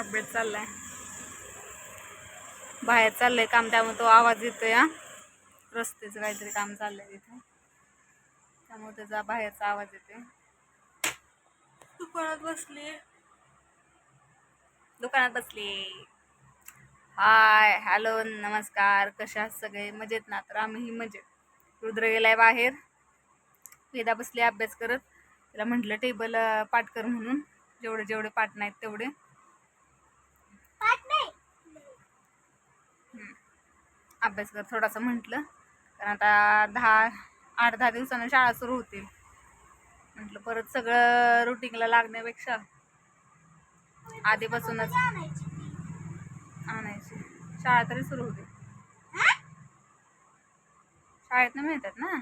Update चाललाय, बाहेर चाललंय काम, त्यामुळे तो आवाज येतोय. रस्त्याचं काहीतरी काम चाललंय तिथे, त्यामुळे त्याचा बाहेरचा आवाज येतोय. दुकानात बसली. हाय, हॅलो, नमस्कार. कशा सगळे? मजेत ना? तर आम्हीही मजेत. रुद्र गेलाय बाहेर, वेदा बसली अभ्यास करत. त्याला म्हटलं टेबल पाठ कर म्हणून, जेवढे जेवढे पाठ नाहीत तेवढे. अभ्यास कर थोडासा म्हटलं, कारण आता 8-10 दिवसानं शाळा सुरू होतील. म्हटलं परत सगळं रुटीनला लागण्यापेक्षा आधीपासूनच आणायची. शाळा तरी सुरू होते, शाळेत ना मिळतात ना.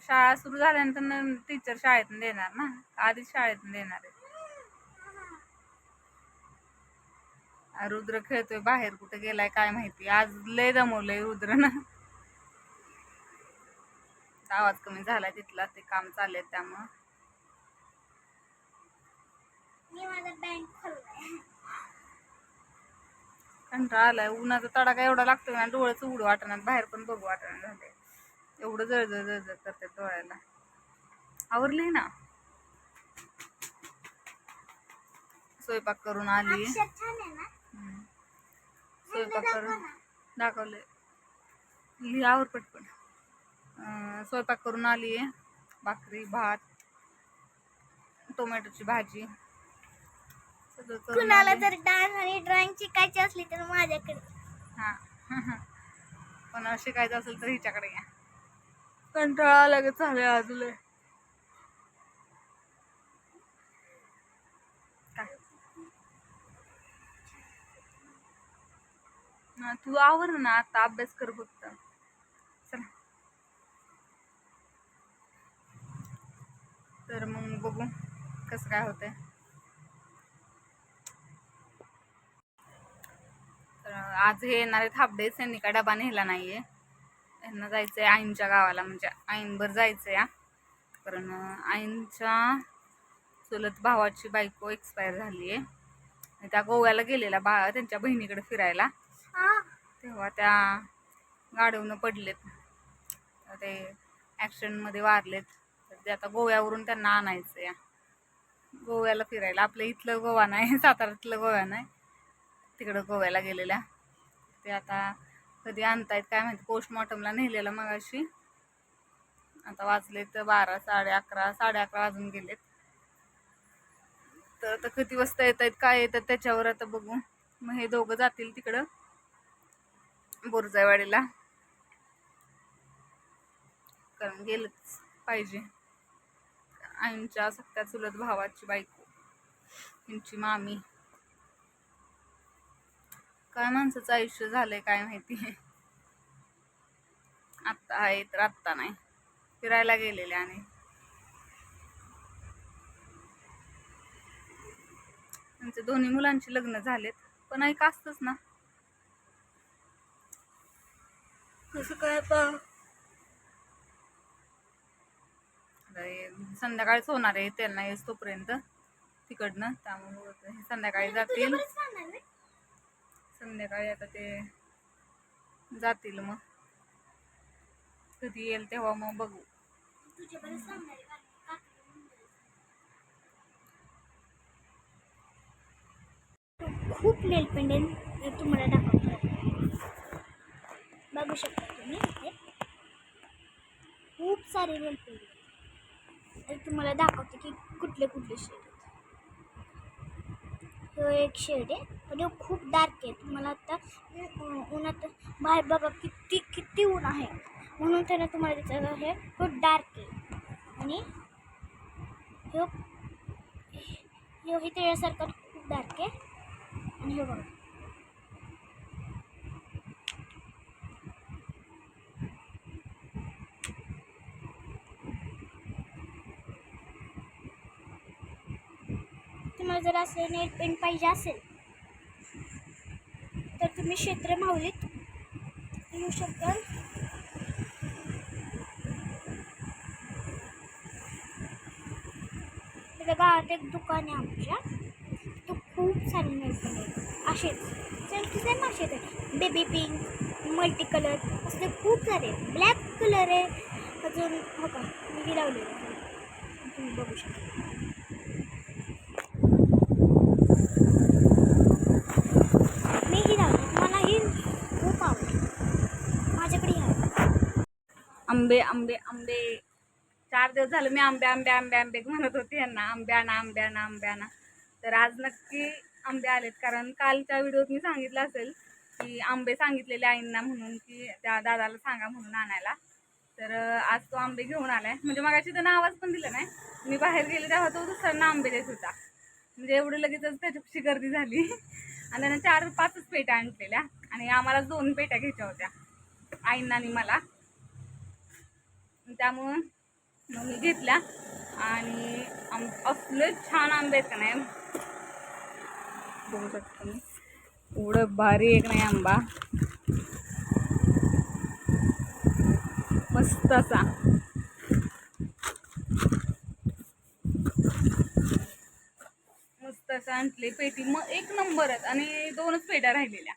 शाळा सुरू झाल्यानंतर टीचर शाळेतून देणार ना, आधीच शाळेतून देणार आहे. रुद्र खेळतोय बाहेर, कुठे गेलाय काय माहिती. आज लय दमवलंय रुद्र ना. आवाज कमी झालाय तिथला, ते काम चाललंय त्यामुळं. कंटाळा आलाय, उन्हाचा तडाखा एवढा लागतोय ना, डोळ्याच उघडू वाटणार, बाहेर पण बघू वाटणार झालंय. एवढं जळजळ जळजळ करते डोळ्याला. आवरली ना, स्वयंपाक करून आली. स्वयंपाक करून दाखवले, लिहावर पटपट. स्वयंपाक करून आली आहे. भाकरी, भात, टोमॅटोची भाजी, कुणाला जर डान्स आणि ड्रॉइंग शिकायची असली तर माझ्याकडे. हा पण शिकायचं असेल तर हिच्याकडे या. कंटाळा लगेच झाले आज लय. तू आवर ना, आता अभ्यास कर फक्त. चला, तर मग बघू कसं काय होतंय. तर आज हे येणार आहेत हाफ डे, यांनी काय डबा नेला नाहीये. यांना जायचंय आईंच्या गावाला, म्हणजे आईंबर जायचंय. कारण आईंच्या चुलत भावाची बायको एक्सपायर झाली आहे. त्या गोव्याला गेलेला त्यांच्या बहिणीकडे फिरायला, तेव्हा त्या गाडीवरून पडलेत, ते ॲक्सिडेंटमध्ये वारलेत. तर ते आता गोव्यावरून त्यांना आणायचं या गोव्याला फिरायला. आपल्या इथलं गोवा नाही, साताऱ्यातलं गोवा नाही, तिकडं गोव्याला गेलेल्या. ते आता कधी आणतायत काय माहिती. पोस्टमॉर्टमला नेलेलं मगाशी. आता वाजलेत 12, 11:30 वाजून गेलेत. तर आता किती वाजता येत आहेत काय येतात त्याच्यावर आता बघू. मग हे दोघं जातील तिकडं बोरजाईवाडीला, कारण गेलंच पाहिजे. आईंच्या सख्या चुलत भावाची बायको, त्यांची मामी. काय माणसाचं आयुष्य झालंय काय माहिती. आत्ता आहे तर आत्ता नाही. फिरायला गेलेले आणि त्यांचे दोन्ही मुलांची लग्न झालेत, पण ऐक असतंच ना. कसं काय आता संध्याकाळीच होणार आहे त्यांना येस तोपर्यंत तिकडनं, त्यामुळे संध्याकाळी जातील. संध्याकाळी आता ते जातील, मग कधी येईल तेव्हा मग बघू. खूप नेल पेंडेंट तुम्हाला दाखवतो, बघू शकता तुम्ही. इथे खूप सारे नेल पेंडेंट तुम्हाला दाखवते की कुठले कुठले शेड आहेत. तो एक शेड आहे, पण तो खूप डार्क आहे. तुम्हाला आता उन्हात बाहेर बघा किती किती ऊन आहे, म्हणून त्यानं तुम्हाला दिसत आहे खूप डार्क आहे. आणि हे त्याच्यासारखं खूप डार्क आहे. आणि हे बघा, तुम्हाला जर असं नेल पेंट पाहिजे असेल तर तुम्ही क्षेत्र माऊलीत येऊ शकता. तिथं गावात एक दुकान आहे आमच्या, तो खूप सारे नेलपेंट आहेत असेच सेम टू सेम असेच आहे. बेबी पिंक, मल्टी कलर असे खूप सारे, ब्लॅक कलर आहे अजून. हो का, मी लावलेलं आहे, तुम्ही बघू शकता. मीही लावले, मलाही खूप आवडलं, माझ्याकडे आहे. आंबे आंबे आंबे 4 दिवस झालं मी आंबे आंबे आंबे आंबे म्हणत होते यांना, आंबे आणा आंबे आणा आंबे आणा. तर आज नक्की आंबे आलेत, कारण कालच्या व्हिडिओत मी सांगितलं असेल की आंबे सांगितलेले आईंना म्हणून, की त्या दादाला सांगा म्हणून आणायला. तर आज तो आंबे घेऊन आलाय. म्हणजे मगाशी त्यानं आवाज पण दिला नाही, मी बाहेर गेले तेव्हा तो दुसऱ्यांना आंबे देत होता. म्हणजे एवढं लगेचच त्याच्याशी गर्दी झाली. आणि त्यानं 4-5 पेट्या आणलेल्या, आणि आम्हाला 2 पेट्या घ्यायच्या होत्या, आईंना आणि मला. त्यामुळं मग मी घेतल्या. आणि असले छान आंबे आहेत का नाही, बघू शकतो मी, एवढं भारी एक नाही आंबा, मस्त असा. मस्त असं आणले पेटी, मग 1 नंबर आहेत. आणि 2च पेट्या राहिलेल्या,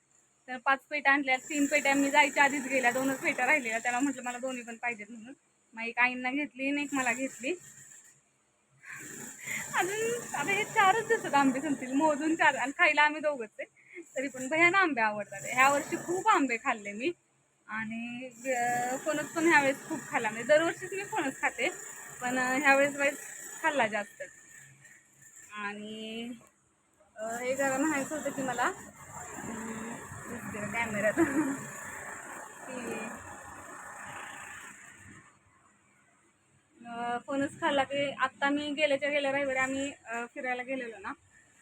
तर 5 पेट्या आणल्या. 3 पेट्या मी जायच्या आधीच गेल्या, 2च पेट्या राहिलेल्या. त्याला म्हटलं मला दोन्ही पण पाहिजेत म्हणून, मग एक आईंना घेतली आणि एक मला घेतली. अजून आता हे 4च दिवसात आंबे संपतील, मोजून 4. आणि खायला आम्ही दोघंच आहे, तरी पण भयान आंबे आवडतात. ह्या वर्षी खूप आंबे खाल्ले मी. आणि फणस पण ह्यावेळेस खूप खाल्ला. म्हणजे दरवर्षीच मी फणस खाते, पण ह्यावेळेस खाल्ला जास्त. आणि हे जरा म्हणायचं होतं की मला कॅमेऱ्यात की फणस खाल्ला की, आत्ता मी गेल्या रविवारी आम्ही फिरायला गेलेलो ना,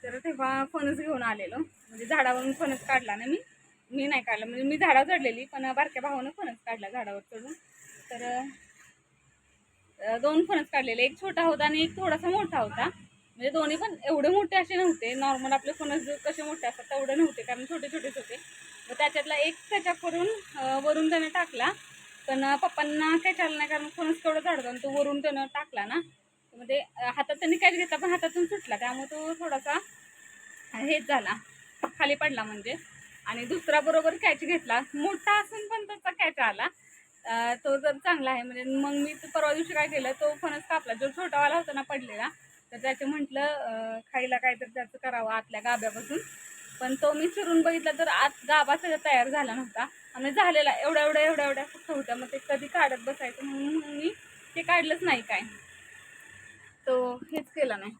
तर तेव्हा फणस घेऊन आलेलो. म्हणजे झाडावरून फणस काढला ना मी नाही काढला, म्हणजे मी झाडावर चढलेली, पण बारक्या भावानं फणस काढला झाडावर चढून. तर 2 फणस काढलेले, एक छोटा होता आणि एक थोडासा मोठा होता. म्हणजे दोन्ही पण एवढे मोठे असे नव्हते, नॉर्मल आपले फणस कसे मोठे असतात तेवढे नव्हते, कारण छोटे छोटेच होते. मग त्याच्यातला एक त्याच्याकडून वरून त्याने टाकला, पण पप्पांना काय चाललं नाही, कारण फणस तेवढं झाडतो आणि तो वरून त्यानं टाकला ना, म्हणजे हातात त्यांनी कॅच घेतला पण हातातून सुटला, त्यामुळे तो थोडासा हेच झाला, खाली पडला म्हणजे. आणि दुसरा बरोबर कॅच घेतला, मोठा असून पण त्याचा कॅच आला. तो जर चांगला आहे. म्हणजे मग मी परवा दिवशी काय केलं, तो फणस कापला, जो छोटावाला होता ना पडलेला, तर त्याचे म्हटलं खायला काहीतरी त्याचं करावं आतल्या गाभ्यापासून. पण तो मी चिरून बघितला तर आत गाभा सगळा तयार झाला नव्हता, आणि झालेला एवढ्या फक्त होत्या. मग ते कधी काढत बसायचं म्हणून मी ते काढलंच नाही, काय तो हेच केला नाही,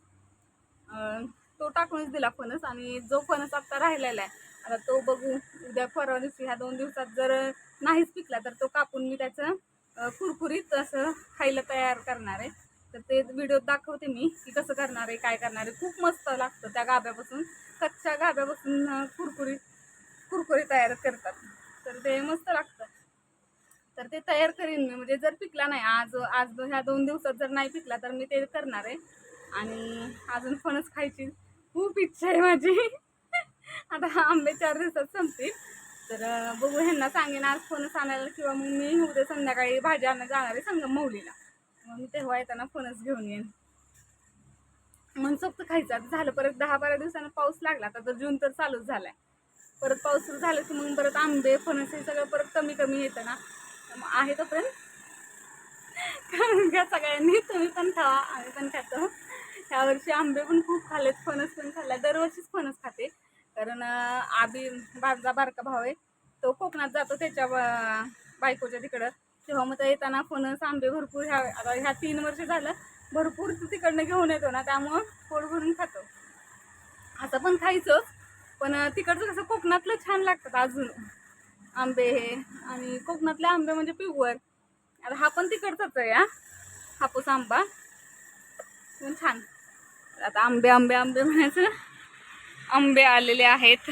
तो टाकूनच दिला फणस. आणि जो फणस आता राहिलेला आहे, आता तो बघू उद्या परवा दिवशी, ह्या 2 दिवसात जर नाहीच पिकला तर तो कापून मी त्याचं कुरकुरीत असं खायला तयार करणार आहे. तर ते व्हिडिओत दाखवते मी की कसं करणार आहे, काय करणार आहे. खूप मस्त लागतं, त्या गाभ्यापासून, कच्च्या गाभ्यापासून कुरकुरी तयार करतात, तर ते मस्त लागतं. तर ते तयार करीन मी, म्हणजे जर पिकला नाही आज ह्या 2 दिवसात जर नाही पिकला तर मी ते करणार आहे. आणि अजून फणस खायची खूप इच्छा आहे माझी. आता आंबे 4 दिवसात संपतील, तर बघू, ह्यांना सांगेन आज फणस आणायला, किंवा मग मी उद्या संध्याकाळी भाजी आणायला जाणार आहे संगम मौलीला, मग मी तेव्हा येताना फणस घेऊन येईन. मनसोक्त खायचं. आता झालं परत 10-12 दिवसानं पाऊस लागला, आता तर जून तर चालूच झालाय. परत पाऊस सुरू झाला की मग परत आंबे फणस हे सगळं परत कमी येतं ना, मग आहे तोपर्यंत खाऊन घ्या सगळ्यांनी. तुम्ही पण खावा, आम्ही पण खातो. ह्या वर्षी आंबे पण खूप खाल्लेत, फणस पण खाल्ला. दरवर्षीच फणस खाते, कारण माझा बारका भाव आहे, तो कोकणात जातो त्याच्या बायकोच्या तिकडं, तेव्हा मग येताना फणस आंबे भरपूर ह्या 3 वर्ष झालं भरपूर तिकडनं घेऊन येतो ना, त्यामुळं पोट भरून खातो. आता पण खायचंच, पण तिकडचं कसं कोकणातलं छान लागतात अजून आंबे हे. आणि कोकणातले आंबे म्हणजे प्युअर. आता हा पण तिकडचाच आहे, हापूस आंबा पण छान. आता आंबे आंबे आंबे म्हणायचं, आंबे आलेले आहेत.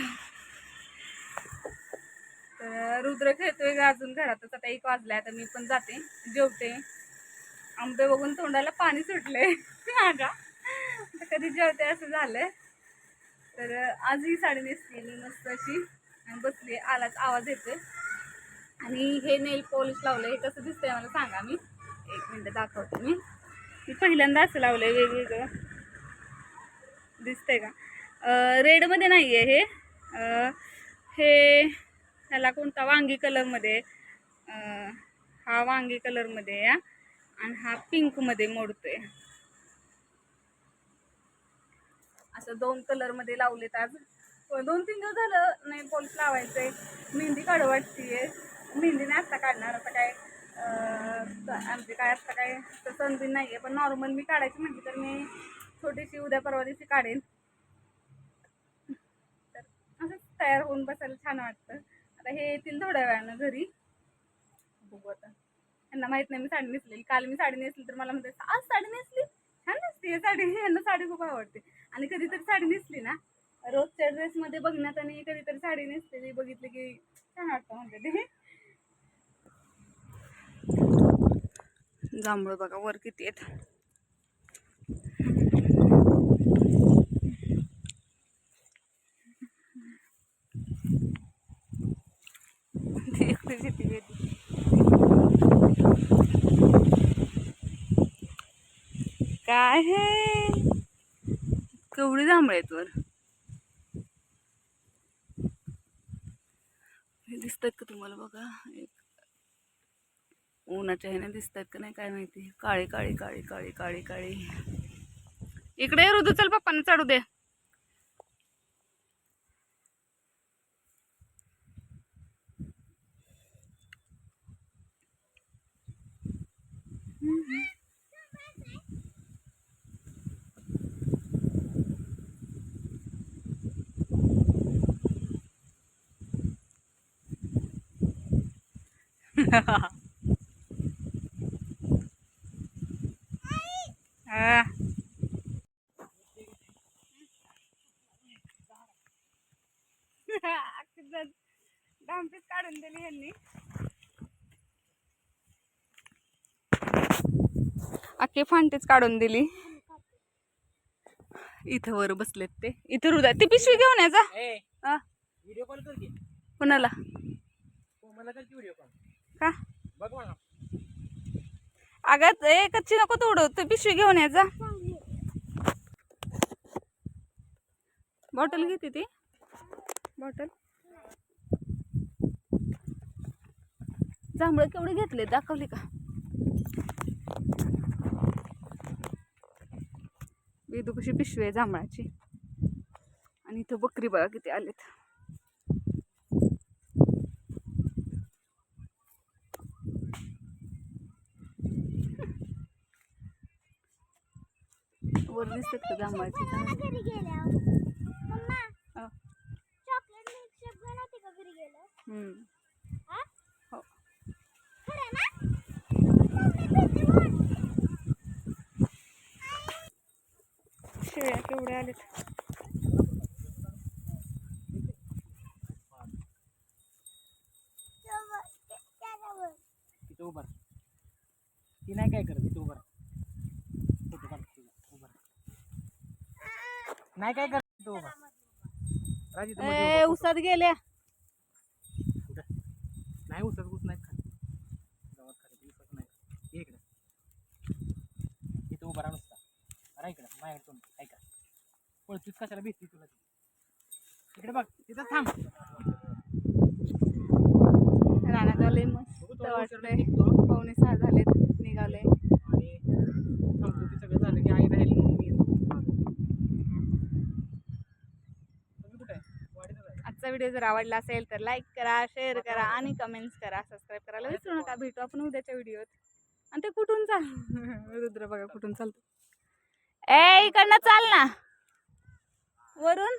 तर रुद्र खेळतोय अजून घरातच. आता 1 वाजलाय, तर मी पण जाते, जेवते. आंबे बघून तोंडाला पाणी सुटलंय माझ्या, आता कधी जेवते असं झालंय. तर आज ही साडी नेसली मस्त अशी आणि बसली, आलाच आवाज येतोय. आणि हे नेल पॉलिश लावलं, हे कसं दिसतंय मला सांगा. मी 1 मिनिट दाखवते. मी पहिल्यांदा असं लावलंय वेगवेगळं. दिसतंय का? रेडमध्ये नाही आहे हे. हे ह्याला कोणता वांगी कलरमध्ये आहे. हा वांगी कलरमध्ये आहे आणि हा पिंकमध्ये मोडतोय. असं 2 कलरमध्ये लावलेत आज. 2-3 दिवस झालं नेल पॉलिश लावायचंय. मेहंदी काढू वाटतीये. मेहंदीने आत्ता काढणार. आता काय आमची काय आत्ता काय संधी नाही आहे. पण नॉर्मल मी काढायची म्हटली तर मी छोटीशी उद्या परवा दिवशी काढेन. तर असंच तयार होऊन बसायला छान वाटतं. आता हे येतील थोड्या वेळानं घरी. बघू आता. यांना माहित नाही मी साडी नेसलेली. काल मी साडी नेसली तर मला म्हणते आज साडी नेसली, छान नेसते ही साडी. यांना साडी खूप आवडते. आणि कधीतरी साडी नेसली ना, रोजच्या ड्रेसमध्ये बघण्यात आणि कधीतरी साडी नेसलेली बघितली की छान वाटतं म्हणते ते. जांभळं बघा वर किती आहेत. काय हे केवढी जांभळं आहेत वर. हे दिसतात का तुम्हाला? बघा एक उन्हाच्या ह्याने दिसतात का नाही काय माहिती. काळी काळी काळी काळी काळी काळी. इकडे रुदू चल पप्पांना चढू दे. डांबीच काढून दिली ह्यांनी. अख्खे फांटेच काढून दिली. इथं वर बसलेत ते. इथं हृदय ती पिशवी घेऊन याचा. व्हिडिओ कॉल कर की. कुणाला? मला कर की व्हिडिओ कॉल. का? बघ मला. अगं एकची नको तोडू. तू पिशवी घेऊन याचा. बॉटल घेते ती बॉटल. जांभळं केवढे घेतले दाखवली का? वेदू कशी पिशवी आहे जांभळाची. आणि इथं बकरी बघा किती आलेत. वर दिसतात का जांभळाची झाडं? घरी गेल्यावर मम्मा चॉकलेट मिल्कशेक बनवते का घरी गेल्यावर? हा? हो. खरं ना? मम्मी भेटते म्हणून. शेळ्या केवढ्या आलेत. त्याच्यावर. तिथं उभा राहा. ती नाही काय करत. तिथं उभा राहा. फोटो काढ. उभा राहा. नाही काय करत. तिथं उभा राहा. तिथं मध्ये उभा. उसात गेल्या. कुठं? नाही उसत उस नाही खात. गावात खाली उसत नाही. ये इकडे. तिथं उभा राहा नुसता. राहा इकडे. माझ्याकडे तोंड ऐका. पळतीस कशाला भेटती तुला? इकडे बघ. तिथं थांब. रानात आले मस्त वाटतंय. 5:45 झालेत. निघाले आणि थांबतो. ते सगळं झालं की आई राहील म्हणून मी येतो. तुम्ही कुठे आहे? वाडीतच आहे. आजचा व्हिडिओ जर आवडला असेल तर लाईक करा, शेअर करा आणि कमेंट्स करा. सबस्क्राईब करायला विसरू नका. भेटू आपण उद्याच्या व्हिडिओत. आणि ते कुठून चाल रुद्र बघा कुठून चालतो. इकडनं चाल ना वरून.